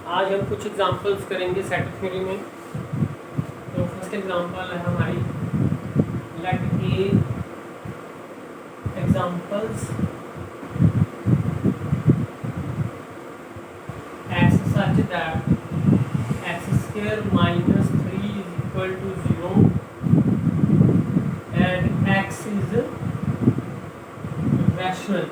आज हम कुछ एग्जांपल्स करेंगे सेट थ्योरी में। तो फर्स्ट एग्जांपल है हमारी let A examples x such that x square minus 3 is equal to 0 and x is rational.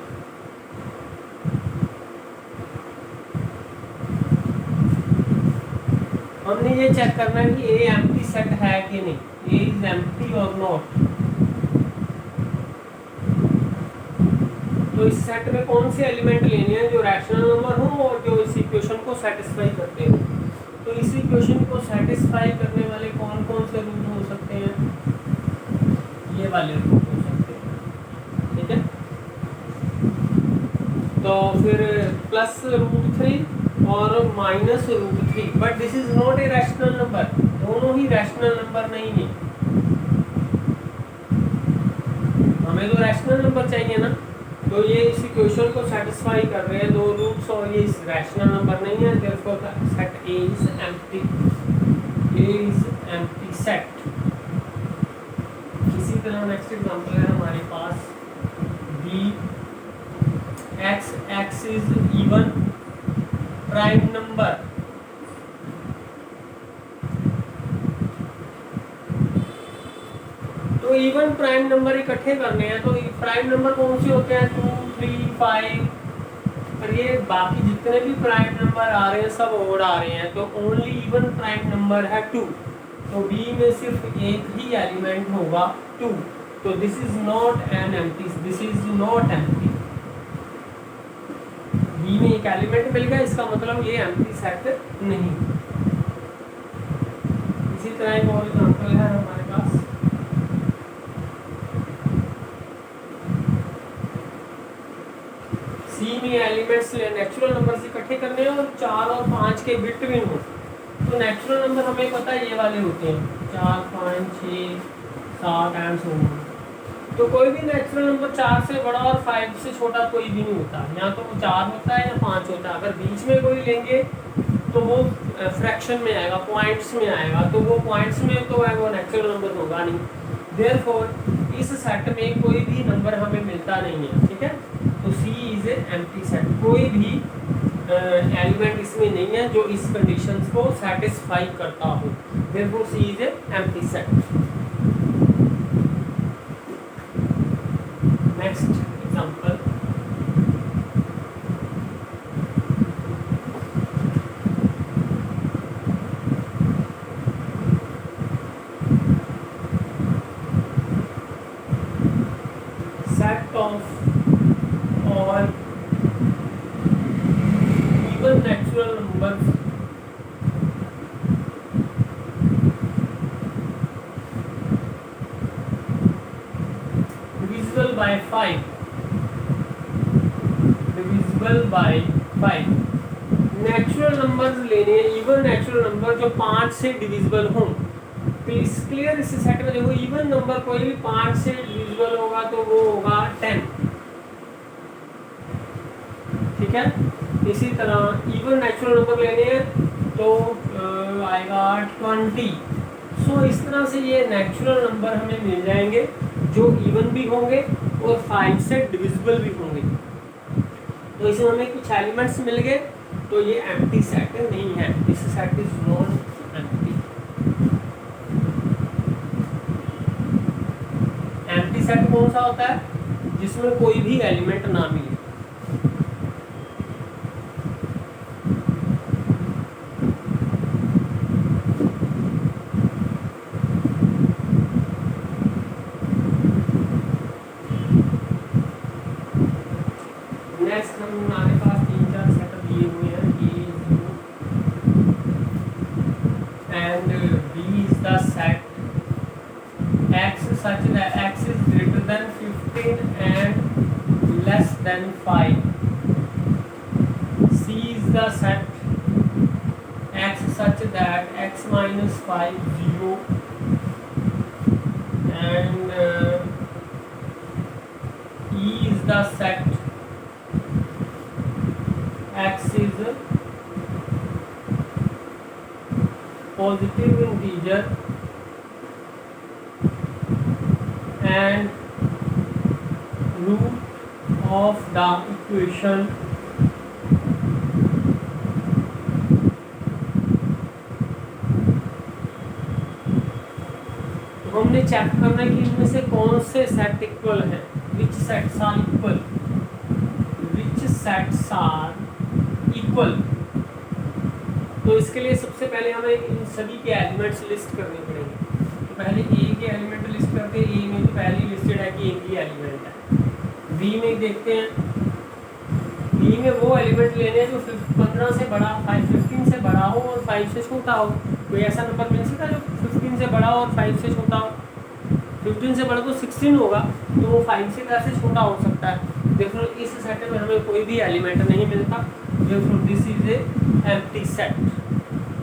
हमने ये चेक करना है कि ए एम्प्टी सेट है कि नहीं, ए इज एम्प्टी और नॉट। तो इस सेट में कौन से एलिमेंट लेने हैं जो रैशनल नंबर हो और जो इस इक्वेशन को सेटिस्फाई करते हो। तो इस इक्वेशन को सेटिस्फाई करने वाले कौन कौन से रूट हो सकते हैं, ये वाले रूट हो सकते हैं, ठीक है। तो फिर +√3 और -√3, but this is not a rational number, दोनों ही रैशनल नंबर नहीं है। हमें तो रैशनल नंबर चाहिए ना, तो ये इस इक्वेशन को सेटिस्फाई कर रहे हैं दो रूट्स और ये इस रैशनल नंबर नहीं है, therefore the set A is empty, A is empty set. इसी तरह नेक्स्ट एग्जांपल है हमारे पास B x is even prime number. तो इवन प्राइम नंबर इकट्ठे करने हैं, तो प्राइम नंबर कौन से होते हैं, 2, 3, 5, और ये बाकी जितने भी प्राइम नंबर आ रहे हैं सब ओड आ रहे हैं, तो ओनली इवन प्राइम नंबर है 2। तो बी में सिर्फ एक ही एलिमेंट होगा 2, तो this is not an empty, this is not empty. B में एक एलिमेंट मिल गया, इसका मतलब ये एम्प्टी सेट नहीं। इसी तरह एक और एग्जांपल है हमारे पास सी में एलिमेंट्स नेचुरल नंबर इकट्ठे करने हैं और 4 और 5 के बिटवीन हो। तो नेचुरल नंबर हमें पता है ये वाले होते हैं 4, 5, 6, 7 एंड सो ऑन। तो कोई भी नेचुरल नंबर 4 से बड़ा और 5 से छोटा कोई भी नहीं होता, या तो वो 4 होता है या 5 होता है। अगर बीच में कोई लेंगे तो वो फ्रैक्शन में आएगा, पॉइंट्स में आएगा, तो वो पॉइंट्स में तो है वो नेचुरल नंबर होगा नहीं। देयरफॉर इस सेट में कोई भी नंबर हमें मिलता नहीं है, ठीक है। तो सी इज ए एम्प्टी सेट, कोई भी एलिमेंट इसमें नहीं है जो इस कंडीशंस को सेटिस्फाई करता हो। Therefore C is a empty set. Next example set of all even natural numbers divisible by 5, divisible by 5। Natural numbers लेने हैं, इवन नेचुरल नंबर जो 5 से डिविजिबल हों। प्लीज क्लियर, इस सेट में देखो इवन नंबर कोई भी 5 से डिविजिबल होगा तो वो होगा 10, ठीक है। इसी तरह इवन नेचुरल नंबर लेने हैं तो आएगा 20। सो इस तरह से ये नेचुरल नंबर हमें मिल जाएंगे जो इवन भी होंगे और 5 से डिविजिबल भी होंगे। तो इसमें हमें कुछ एलिमेंट्स मिल गए, तो ये एम्प्टी सेट नहीं है, this set is not empty. Empty set कौन सा होता है, जिसमें कोई भी एलिमेंट ना मिले। नेक्स्ट हमारे पास 3-4 सेटअप दिए हुए हैं, and B is the set x such that x is greater than 15 and less than 5। C is the set x such that x minus 5 0 and E is the set x is positive integer and root of the equation तो हमने check करना है कि इनमें से कौन से set equal है, which sets are equal, which sets are equal. तो इसके लिए सबसे पहले हमें इन सभी के एलिमेंट्स लिस्ट करने पड़ेंगे। पहले ए के एलिमेंट लिस्ट करते हैं। ए में तो पहले लिस्टेड है कि ए की एलिमेंट है। बी में देखते हैं, बी में वो एलिमेंट लेने हैं जो 15 से बड़ा, 15 से बड़ा हो और 5 से छोटा हो। कोई ऐसा नंबर मिल सकता है जो 15 से बड़ा हो और 5 से छोटा हो। 15 से बड़ा तो 16 होगा, तो वो 5 से कैसे छोटा हो सकता है। देखो इस सेट में हमें कोई भी एलिमेंट नहीं मिलता। देखो this is a empty set.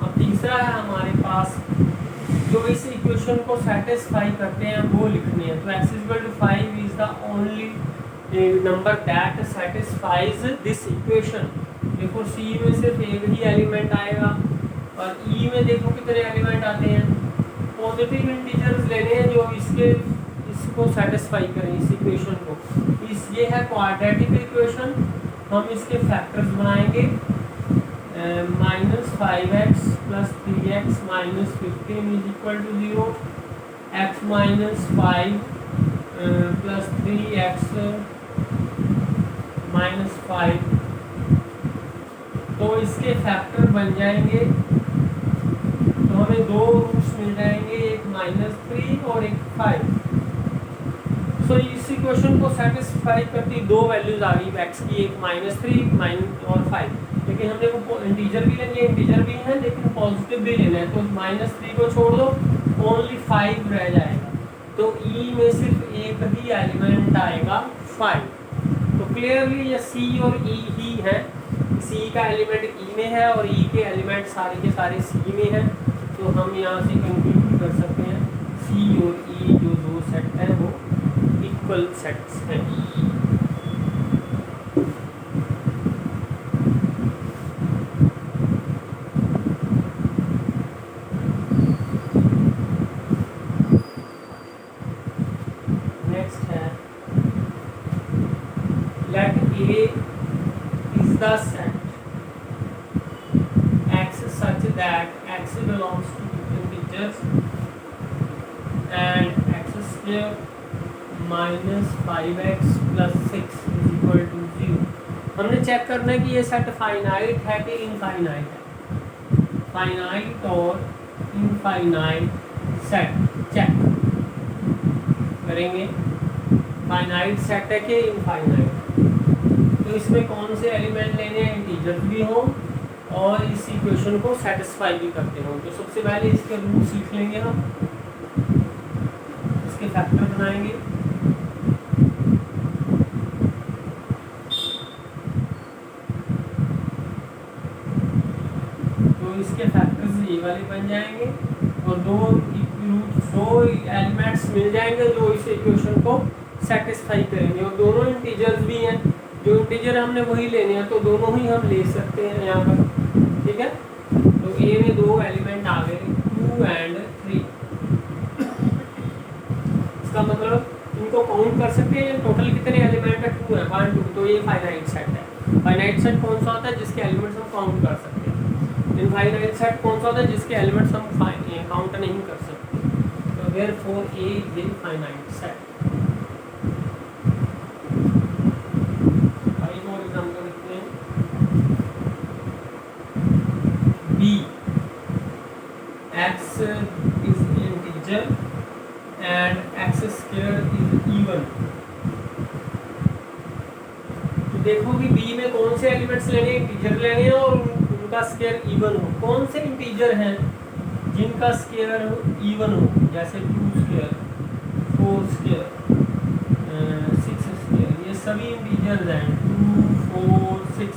अब तीसरा है हमारे पास जो इस इक्वेशन को सेटिस्फाई करते हैं वो लिखने हैं। तो x = 5 is the only number that satisfies this equation. देखो c में सिर्फ एक ही एलिमेंट आएगा और e में देखो कितने एलिमेंट आते हैं। पॉजिटिव इंटीजर्स लेने हैं जो इसको सेटिस्फाई करें, इस इक्वेशन को। ये है क्वाड्रेटिक इक्वेशन। हम इसके फैक्टर्स बनाएंगे। -5x + 3x - 15 = 0, x - 5 + 3x - 5। तो इसके फैक्टर बन जाएंगे, तो हमें दो रूट्स मिल जाएंगे, एक -3 और एक 5। सो इस इक्वेशन को सेटिस्फाई करती दो वैल्यूज आ गई x की, एक -3 और 5। लेकिन हमने वो इंटीजर भी लेनी है, इंटीजर भी है लेकिन पॉजिटिव भी लेना है। तो -3 को छोड़ दो, ओनली 5 रह जाएगा। तो e में सिर्फ एक ही एलिमेंट आएगा 5। तो क्लियरली ये c और e ही है। c का एलिमेंट e में है और e के एलिमेंट सारे के सारे c में है। तो हम यहाँ से कंक्लूड कर सकते हैं c और e जो दो सेट हैं वो इक्वल सेट्स हैं। नेक्स्ट है late a is the set x such that x belongs to integers and x square -5x + 6 = 0। हमने चेक करना है कि ये सेट फाइनाइट है कि इनफाइनाइट है। फाइनाइट और इनफाइनाइट सेट चेक करेंगे। फाइनाइट सेट है कि इनफाइनाइट। तो इसमें कौन से एलिमेंट लेने हैं, इंटीजर भी हो और इस इक्वेशन को सेटिस्फाई भी करते हो। तो सबसे पहले इसके रूट्स लिख लेंगे, हम इसके फैक्टर बनाएंगे। तो इसके फैक्टर्स ये वाले बन जाएंगे और दो एलिमेंट्स मिल जाएंगे जो इस इक्वेशन को सेटिस्फाई करेंगे। और दोनों इंटीजर्स भी हैं, जो इंटीजर हमने वही लेने हैं, तो दोनों ही हम ले सकते हैं यहाँ पर। ठीक है, तो ए में दो एलिमेंट आ गए 2 और 3। इसका मतलब इनको काउंट कर सकते हैं। टोटल कितने एलिमेंट है, 2 है, 1 2। तो ये फाइनाइट सेट है। फाइनाइट सेट कौन सा होता है, जिसके एलिमेंट्स हम काउंट कर सकते हैं। इनफाइनाइट सेट कौन सा होता है, जिसके एलिमेंट्स हम काउंट नहीं कर सकते। तो therefore A is a finite set. B x is integer and x square is even। तो देखो कि B में कौन से एलिमेंट्स लेने हैं, इंटीजर लेने हैं और उनका स्क्वायर इवन हो। कौन से इंटीजर हैं जिनका स्क्वायर इवन हो, जैसे 2 स्क्वायर, 4 स्क्वायर, 6 स्क्वायर, ये सभी इंटीजर्स हैं। 2 4 6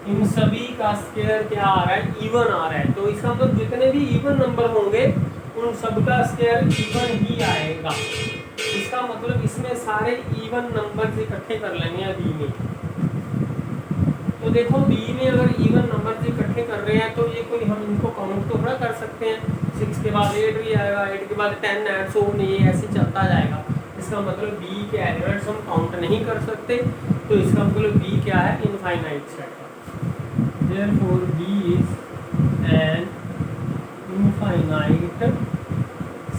इन सभी का स्क्वायर क्या आ रहा है, इवन आ रहा है। तो इसका मतलब जितने भी इवन नंबर होंगे उन सब का स्क्वायर इवन ही आएगा। इसका मतलब इसमें सारे इवन नंबर इकट्ठे कर लेंगे बी में। तो देखो बी में अगर इवन नंबर इकट्ठे नहीं कर रहे हैं तो ये कोई हम इनको काउंट तो थोड़ा कर सकते हैं। 6 के बाद 8 भी आएगा, 8 के बाद 10 एंड सो ऑन, ये ऐसे चलता जाएगा। इसका मतलब बी के एलिमेंट्स हम काउंट नहीं कर सकते, तो इसका मतलब बी क्या है, इनफाइनाइट सेट है। Therefore B is an infinite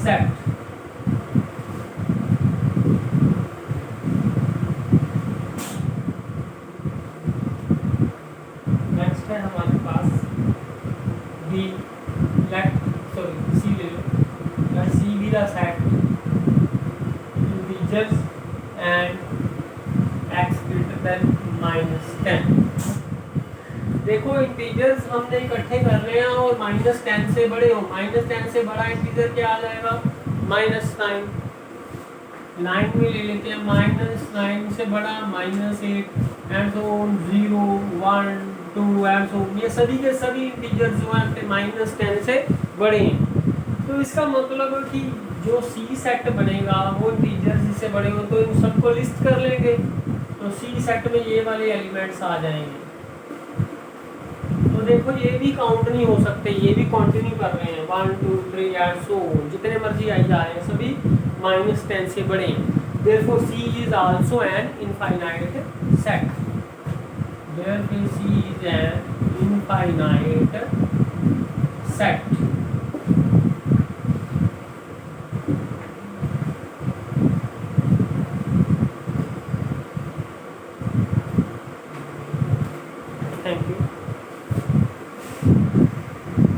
set. Next है हमारे पास बी, सी ले लो, let C be the set integers and x greater than -10। देखो इंटीजर्स हमने इकट्ठे कर रहे हैं और -10 से बड़े हो, -10 से बड़ा इंटीजर क्या आ जाएगा, -9। 9 में ले लेते हैं, -9 से बड़ा -8 and so on, 0 1 2 and so, ये सभी के सभी इंटीजर्स जो हैं -10 से बड़े हैं। तो इसका मतलब है कि जो सी सेट बनेगा वो इंटीजर्स जिससे बड़े हो, तो इन सबको लिस्ट कर लेंगे, तो सी सेट में ये वाले एलिमेंट्स आ जाएंगे। तो देखो ये भी काउंट नहीं हो सकते, ये भी कंटिन्यू कर रहे हैं, 1 2 3 एंड सो जितने मर्जी आई जा रहे हैं, सभी -10 से बड़े हैं। Therefore C is also an infinite set. Therefore C is an infinite set.